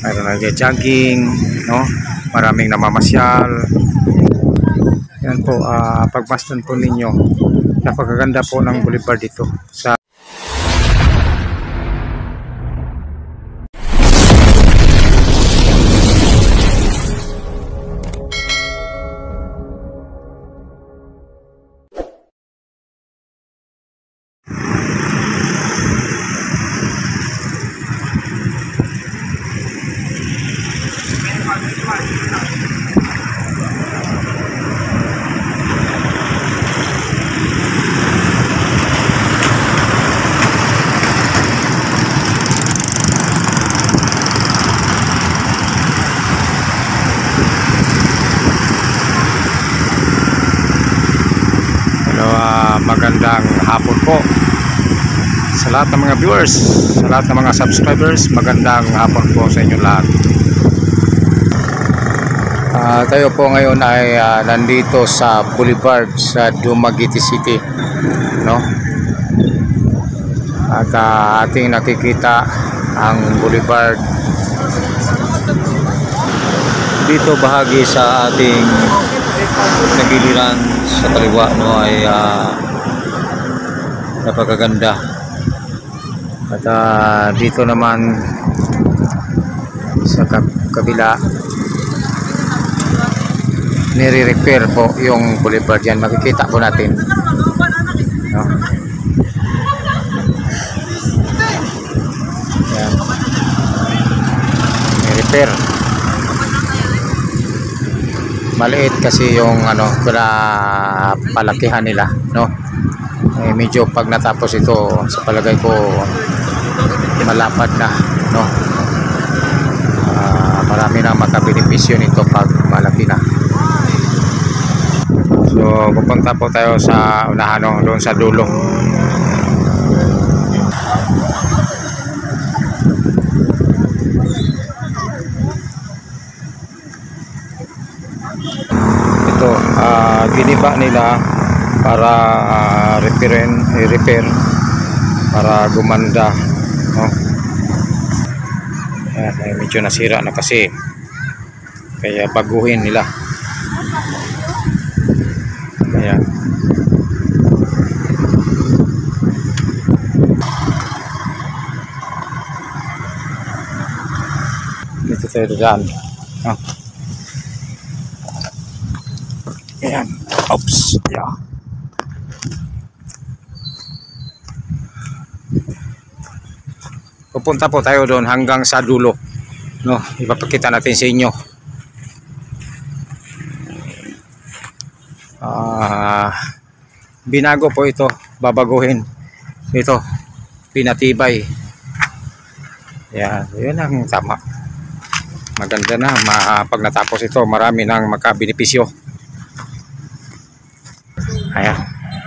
mayroon nag-jogging, no? Maraming namamasyal. Yan po, pagmasdan po ninyo, napakaganda po ng boulevard dito sa magandang hapon po sa lahat ng mga viewers, sa lahat ng mga subscribers. Magandang hapon po sa inyo lahat. Tayo po ngayon ay nandito sa Boulevard sa Dumaguete City, no? At ating nakikita ang Boulevard dito, bahagi sa ating nagiliran sa kaliwa, no, ay napakaganda. At dito naman sa kabila, nire-repair po yung boulevard yan. Makikita po natin, no? Yan, nire-repair. Maliit kasi yung palakihan nila, no? Medyo pag natapos ito, sa palagay ko malapad na, no? Marami na makabenepisyo nito pag malaki na. So pupunta po tayo sa unahan, no? Doon sa dulo. Ito, giniba nila para repair para gumanda, no? Ayan, medyo nasira na kasi, kaya baguhin nila. Ayan. Dito tayo dyan, no? Ayan. Oops, yeah. Pupunta po tayo doon hanggang sa dulo, no? Ipapakita natin sa inyo. Binago po ito, babaguhin ito, pinatibay. Yan, yun ang tama. Maganda na, pag natapos ito, marami nang makabenepisyo. Ayan,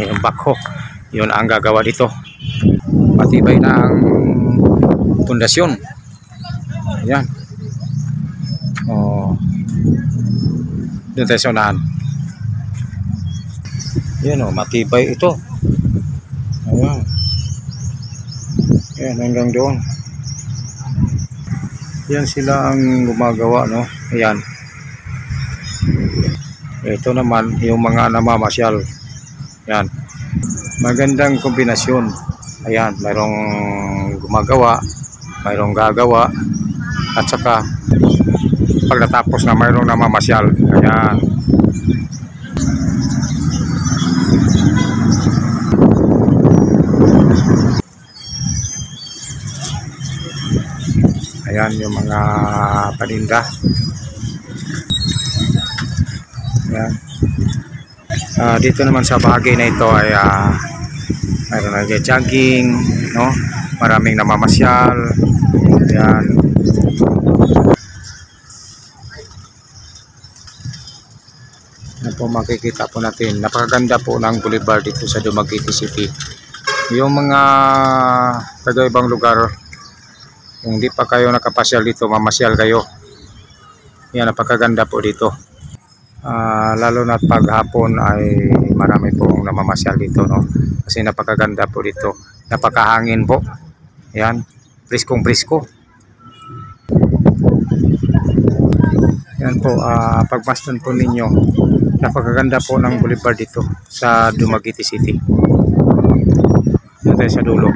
yung backhoe, yun ang gagawa dito. Matibay na ang pundasyon. Ayan. Doon tayo sa unahan. Ayan, matibay ito. Ayan. Ayan, hanggang doon. Yan sila ang gumagawa, no? Ayan. Ito naman yung mga namamasyal. Yan, magandang kombinasyon. Ayan, mayroong gumagawa, mayroong gagawa, at saka pag natapos na mayroong namamasyal. Ayan. Ayan yung mga paninda. Ayan. Dito naman sa bahagi na ito ay mayroon nag-jogging, no? Maraming namamasyal. Ayan. Yan po, makikita po natin. Napakaganda po ng boulevard dito sa Dumaguete City. Yung mga taga-ibang lugar, kung hindi pa kayo nakapasyal dito, mamasyal kayo. Yan, napakaganda po dito. Lalo na paghapon ay marami pong namamasyal dito, no? Kasi napakaganda po dito, napakahangin po. Ayan, priskong prisko. Yan po, pagmasdan po ninyo, napakaganda po ng boulevard dito sa Dumaguete City. Yan tayo sa dulo.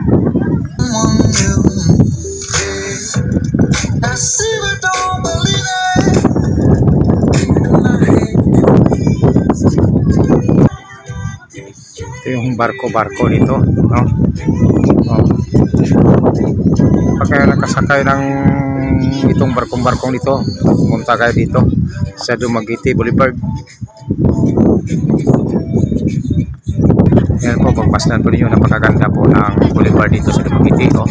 Ito yung barko-barko dito, no? Oh. Pag kayo nakasakay ng itong barkong-barkong dito, pumunta kayo dito sa Dumaguete Boulevard. Yan po, pagmasdan po ninyo, napakaganda po ng boulevard dito sa Dumaguete, no?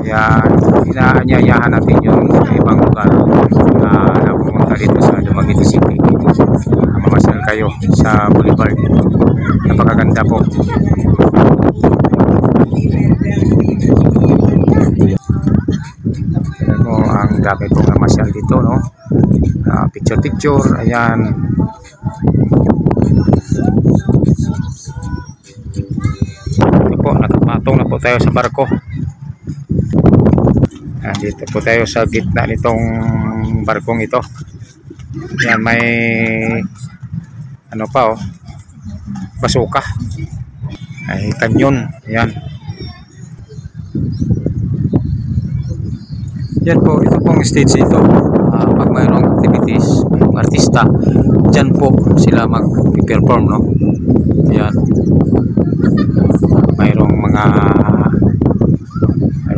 Kaya inaanyayahan natin yung ibang lugar na pumunta dito sa Dumaguete City. Mamasyal kayo sa boulevard, napakaganda po. Tignan mo, ang dami pong namasyal dito, no? Picture-picture, ayan. Ito po, nakapatong na po tayo sa barko. Dito po tayo sa gitna nitong barkong ito. Yan, may ano pa, oh, basuka, ay kanyon. Yan. Yan po, ito pong stage ito. Pag mayroong activities, mayroong artista, dyan po sila mag-perform, no? Yan. Mayroong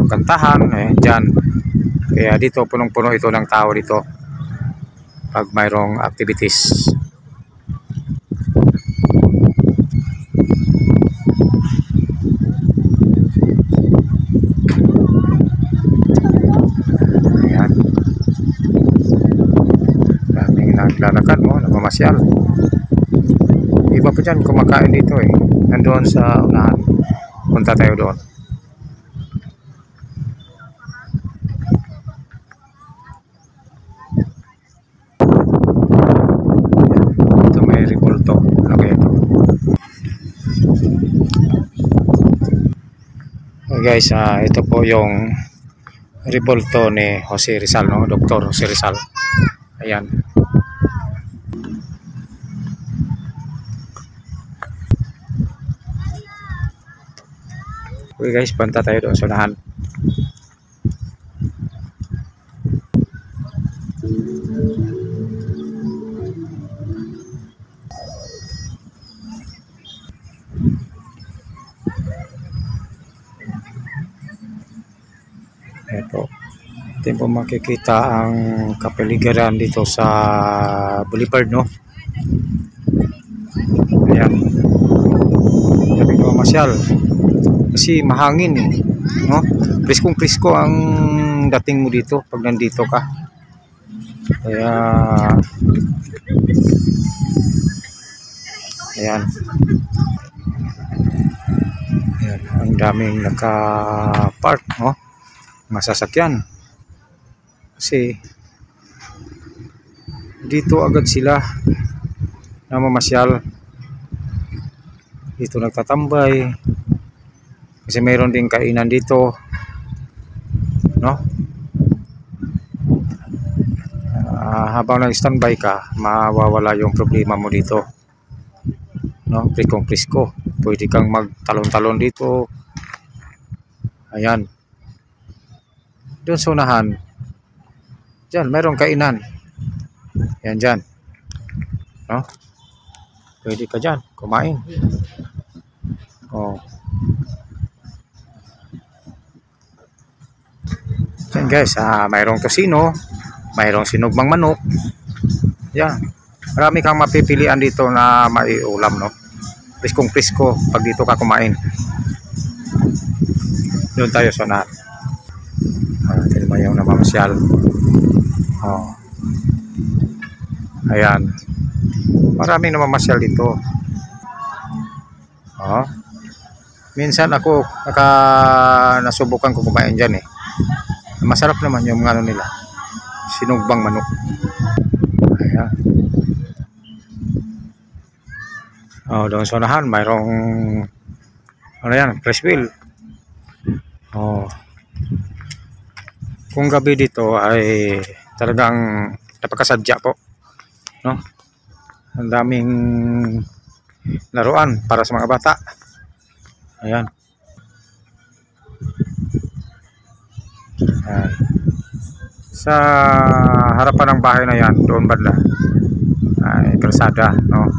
kantahan, dyan. Kaya dito punong-puno ito ng tao dito pag mayroong activities. Ayan. Daming naglalakad, no? Nagmamasyal. Iba pa dyan kumakain dito, eh. Nandoon sa unahan. Punta tayo doon. Guys, ito po yung rebulto ni Jose Rizal, no? Dr. Jose Rizal. Ayan. Okay guys, punta tayo doon sa unahan. Ito, ito po makikita ang kapaligiran dito sa boulevard, no? Ayan. Sabi ko masyal kasi mahangin, eh, no? Priskong-prisko ang dating mo dito pag nandito ka. Kaya ayan. Ayan, ang daming naka-park, no? Masasakyan kasi dito agad sila namamasyal, dito nagtatambay kasi mayroon din kainan dito, no? Habang nag-standby ka, mawawala yung problema mo dito, no? Priskong-prisko, pwede kang magtalon-talon dito. Ayan. Doon sa unahan, dyan, mayroong kainan. Yan dyan. No? Pwede ka dyan, kumain. Oh. Yan guys, mayroong tosino, mayroong sinugmang manok. Yan. Marami kang mapipilian dito na maiulam, no? Priskong-prisko pag dito ka kumain. Doon tayo sa unahan. Tilmayaw na mamasyal. Oh. Ayan. Maraming namamasyal dito. Oh. Minsan ako nasubukan ko kumain dyan, eh. Masarap naman yung ano nila, sinugbang manok. Ayan. Oh, doon sa unahan mayroong ano yan, fresh wheel. Oh. kung gabi dito ay talagang napakasadya po, no? Ang daming laruan para sa mga bata. Ayan. Ayan. Sa harapan ng bahay na yan, doon banda ay kalsada, no?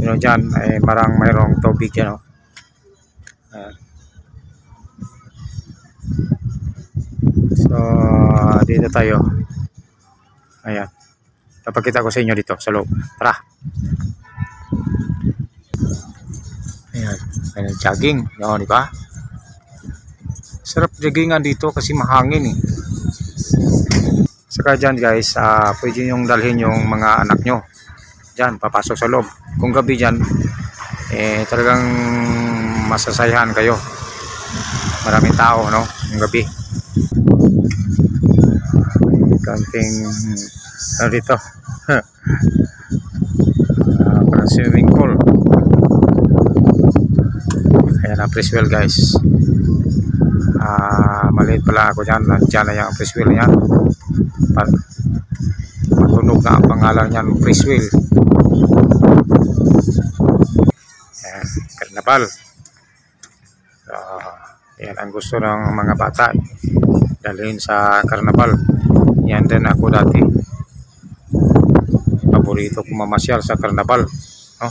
Pero dyan ay mayroong tubig yan, no? Ayan. So dito tayo. Ayan. Papakita ko sa inyo dito sa loob. Tara. Ayan. Ayan, jogging, no, di ba? Sarap joggingan dito kasi mahangin eh. Saka dyan guys, pwede nyo dalhin yung mga anak nyo dyan, papasok sa loob. Kung gabi dyan, talagang masasayahan kayo. Maraming tao, no? Yung gabi. Kanting dito. Parang swimming pool. Ayan ang fresh well guys. Maliit pala ako dyan. Nandiyan na yung fresh well yan. Matunog na ang pangalan yan, fresh well. Ayan, karnabal. Yan ang gusto ng mga bata, dalhin sa karnabal. Yan din ako dati, paborito ko mamasyal sa karnabal, no?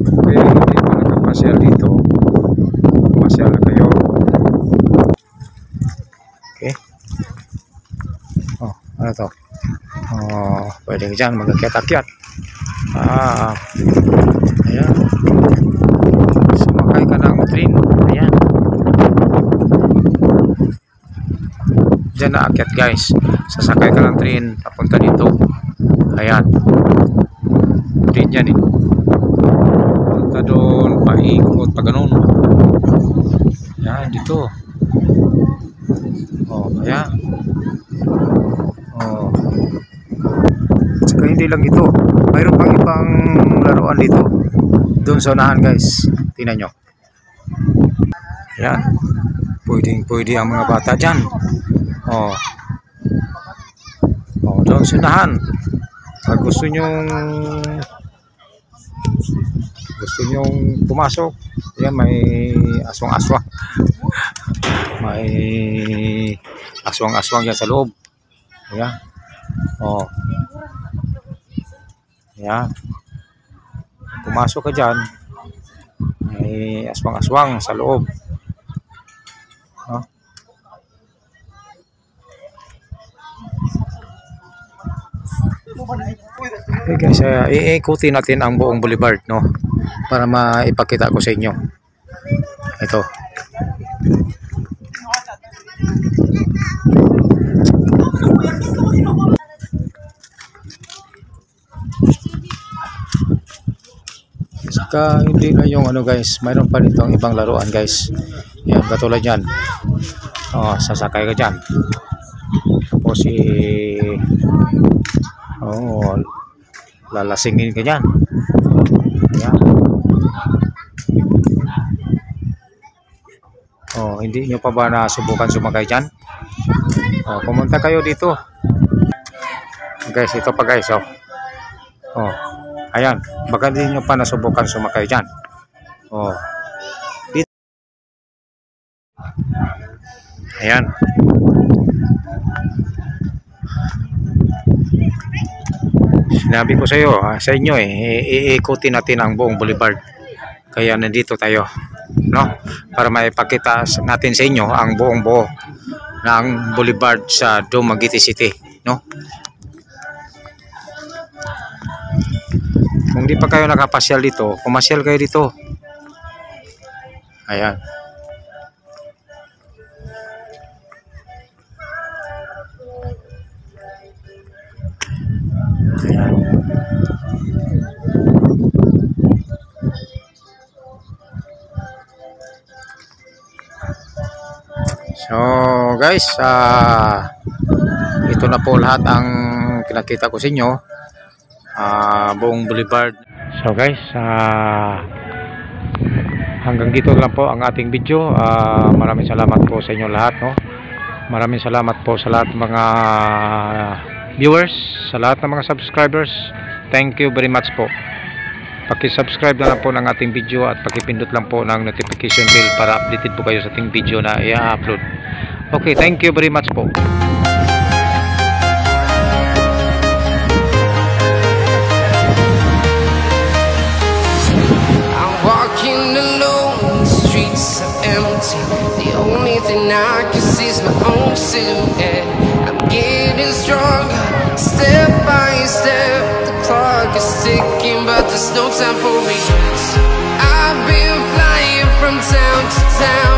Okay, hindi pa nakapasyal dito, pumasyal na kayo. Okay. Ano to? Pwede dyan mag-akyat-akyat. Ayan. Sumakay ka ng train. Ayan. Dyan na akyat guys. Sasakay ka ng train, papunta dito. Ayan. Train yan eh. Punta doon, paikot, pa ganun. Ayan, dito. Ayan. Saka hindi lang ito, mayroon pang ibang laruan dito doon sa unahan guys. Tingnan nyo. Ayan. Pwede ang mga bata dyan. Doon sa unahan. Pag gusto nyong pumasok, yan, may aswang-aswang. May aswang-aswang yan sa loob. Ayan. Ayan. Pumasok ka dyan, may aswang-aswang sa loob. Okay guys, iikutin natin ang buong boulevard, no? Para maipakita ko sa inyo. Ito. Saka hindi na yung ano guys, mayroon pa dito ang ibang laruan guys. Yan, katulad yan. Sasakay ka dyan. Tapos lalasingin ka dyan. Yan. Hindi nyo pa ba nasubukan sumakay dyan? Pumunta kayo dito. Guys, ito pa guys. Ayan, baka hindi nyo pa nasubukan sumakay dyan. Dito. Ayan. Sinabi ko sa inyo iikutin natin ang buong boulevard. Kaya nandito tayo, no? Para maipakita natin sa inyo ang buong buo ng boulevard sa Dumaguete City, no? Kung di pa kayo nakapasyal dito, pumasyal kayo dito. Ayan. Ayan. So guys, ito na po lahat ang kinakita ko sa inyo, buong boulevard. So guys, hanggang dito lang po ang ating video. Maraming salamat po sa inyo lahat, no? Maraming salamat po sa lahat ng mga viewers, sa lahat ng mga subscribers. Thank you very much po. Paki-subscribe na lang po ng ating video at paki-pindot lang po ng notification bell para updated po kayo sa ating video na i-upload. Okay, thank you very much po. I'm walking alone, the streets are empty. The only thing I can see is my own silhouette. I'm getting stronger, step by step. The clock is ticking, but there's no time for regrets. I've been flying from town to town.